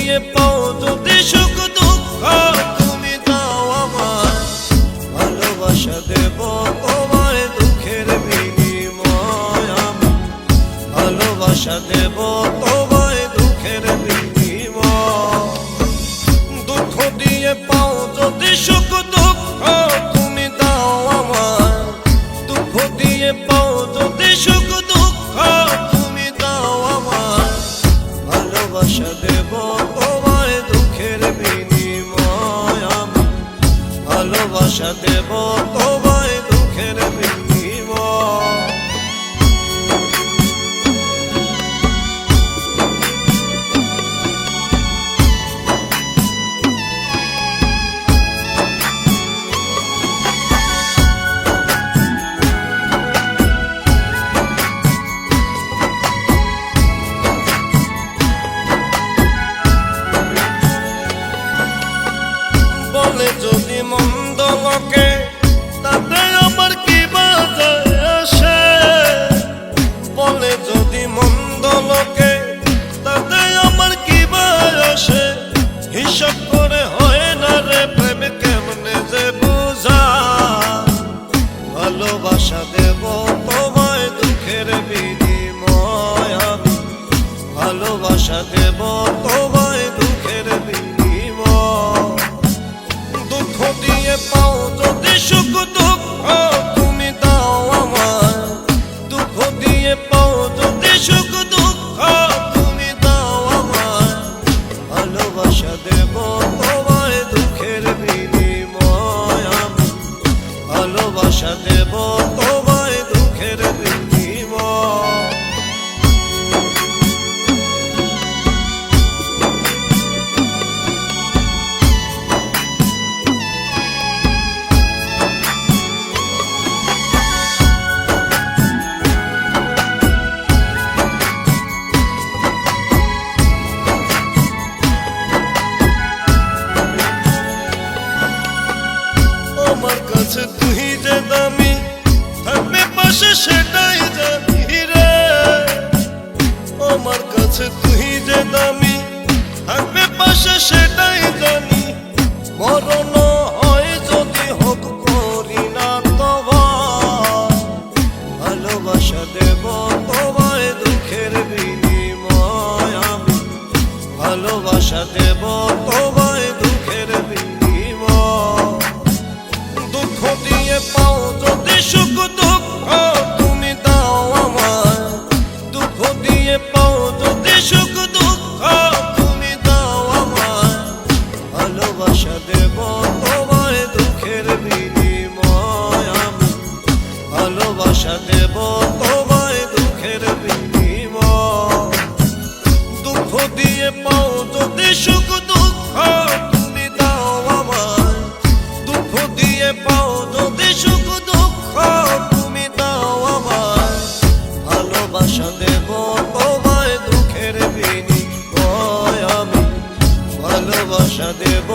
দিয়ে পাও যদি সুখ দুঃখ তুমি দাও আমায়, ভালোবাসা দেব তোমায় দুঃখের বিনিময় আমি, ভালোবাসা দেব তোমায় দুঃখের বিনিময়। দুঃখ দিয়ে পাও যদি সুখ দুঃখ তুমি দাও আমায়, দুঃখ দিয়ে পাও যদি সুখ দুঃখ তুমি দাও আমায়, ভালোবাসা দেব তোমায় দুঃখের বিনিময় আমি, ভালোবাসা দেব তোমায় দুঃখের বিনিময়। বলে যদি মন্দ লোকে তাতে আমার কি বাজে আসে, বলে যদি মন্দ লোকে তাতে আমার কি বাজে আসে, হিসাব করে হয় না রে প্রেম কেমনে যে বুঝা, ভালোবাসা দেব তোমায় দুঃখের বিনিময় আমি, ভালোবাসা দেব তোমায় দুঃখের বিনিময়। দুঃখ দিয়ে পাও যদি সুখ দুঃখ তুমি দাও আমায়, দুঃখ দিয়ে পাও যদি সুখ দুঃখ তুমি দাও আমায়, ভালোবাসা দেব তোমায় দুঃখের বিনিময় আমি, ভালোবাসা দেব তোমায় দুঃখের বিনিময়। আমার কাছে তুই যে দামি, থাকবে পাশে সেটাই জানি রে, আমার কাছে তুই যে দামি, থাকবে পাশে সেটাই জানি, মরণ হয় যদি হোক করি না তোমায়, ভালোবাসা দেব তোমায় দুঃখের বিনিময় আমি, ভালোবাসা দেব তোমায় দুঃখের বিনিময়। দুঃখ দিয়ে পাও যদি সুখ দুঃখ তুমি দাও আমায়, দুঃখ দিয়ে পাও যদি সুখ দুঃখ তুমি দাও আমায়, ভালোবাসা দেব তোমায় দুঃখের বিনিময় আমি, ভালোবাসা দেব তোমায় দুঃখের বিনিময়। দুঃখ দিয়ে পাও যদি সুখ দুঃখ তুমি দাও আমায়, দুঃখ দিয়ে পাও যদি সুখ দুঃখ তুমি দাও আমায়, ভালোবাসা দেব তোমায় দুঃখের বিনিময় আমি, ভালোবাসা দেব।